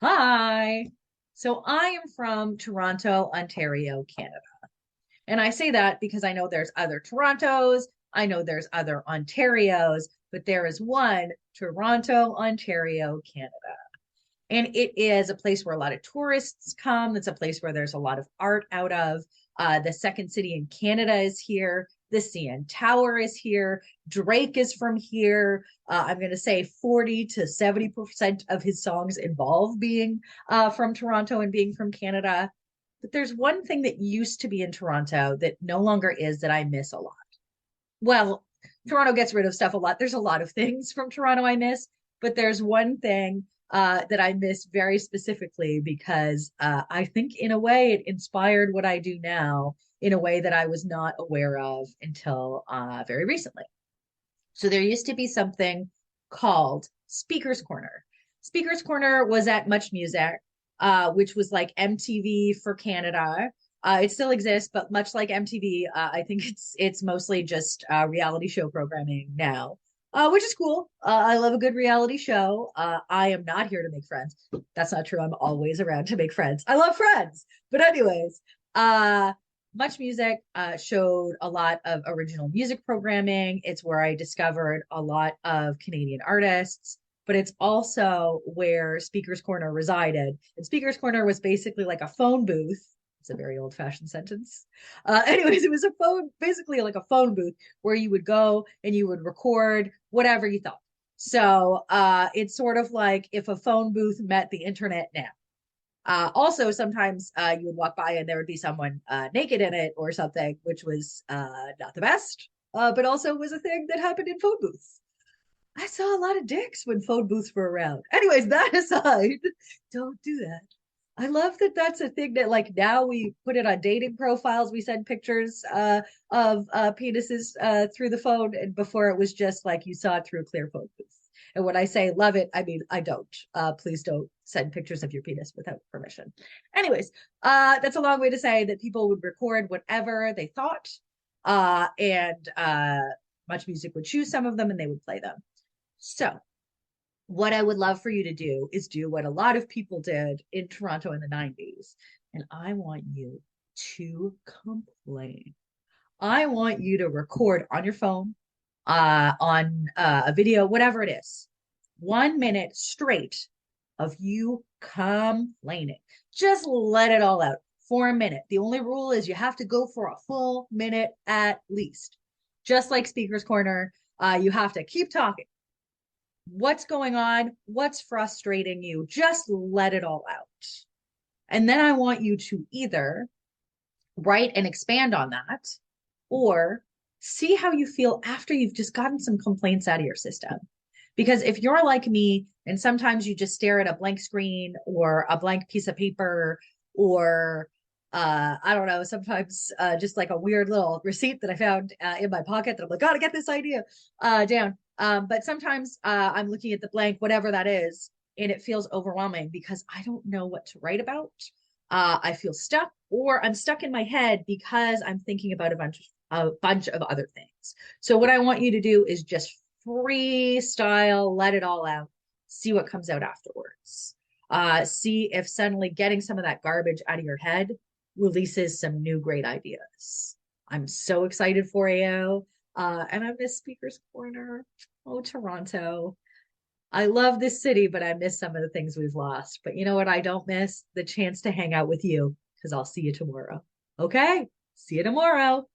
Hi. So I am from Toronto, Ontario, Canada. And I say that because I know there's other Torontos, I know there's other Ontarios, but there is one Toronto, Ontario, Canada. And it is a place where a lot of tourists come. It's a place where there's a lot of art out of. The second city in Canada is here. The CN Tower is here. Drake is from here. I'm going to say 40 to 70% of his songs involve being from Toronto and being from Canada. But there's one thing that used to be in Toronto that no longer is that I miss a lot. Well, Toronto gets rid of stuff a lot. There's a lot of things from Toronto I miss, but there's one thing that I miss very specifically because I think in a way it inspired what I do now in a way that I was not aware of until very recently. So there used to be something called Speaker's Corner. Speaker's Corner was at Much Music, which was like MTV for Canada. It still exists, but much like MTV, I think it's mostly just reality show programming now, which is cool. I love a good reality show. I am not here to make friends. That's not true. I'm always around to make friends. I love friends, but anyways, much Music showed a lot of original music programming. It's where I discovered a lot of Canadian artists, but it's also where Speaker's Corner resided. And Speaker's Corner was basically like a phone booth. It's a very old-fashioned sentence. Anyways, it was a phone, basically like a phone booth where you would go and you would record whatever you thought. So it's sort of like if a phone booth met the internet now. Also, sometimes you would walk by and there would be someone naked in it or something, which was not the best, but also was a thing that happened in phone booths. I saw a lot of dicks when phone booths were around. Anyways, that aside, don't do that. I love that that's a thing that like now we put it on dating profiles. We send pictures of penises through the phone, and before it was just like you saw it through a clear phone booth. And when I say love it, I mean I don't. Please don't send pictures of your penis without permission. Anyways, that's a long way to say that people would record whatever they thought, and Much Music would choose some of them and they would play them. So what I would love for you to do is do what a lot of people did in Toronto in the 90s. And I want you to complain. I want you to record on your phone, on a video, whatever it is, 1 minute straight of you complaining. Just let it all out for a minute. The only rule is you have to go for a full minute at least. Just like Speaker's Corner, you have to keep talking. What's going on? What's frustrating you? Just let it all out. And then I want you to either write and expand on that or see how you feel after you've just gotten some complaints out of your system. Because if you're like me and sometimes you just stare at a blank screen or a blank piece of paper or I don't know, sometimes just like a weird little receipt that I found in my pocket that I'm like, gotta get this idea down. But sometimes I'm looking at the blank, whatever that is, and it feels overwhelming because I don't know what to write about. I feel stuck, or I'm stuck in my head because I'm thinking about a bunch of other things. So what I want you to do is just freestyle, let it all out, see what comes out afterwards. See if suddenly getting some of that garbage out of your head releases some new great ideas. I'm so excited for you. And I miss Speaker's Corner. Oh, Toronto. I love this city, but I miss some of the things we've lost. But you know what? I don't miss the chance to hang out with you because I'll see you tomorrow. Okay. See you tomorrow.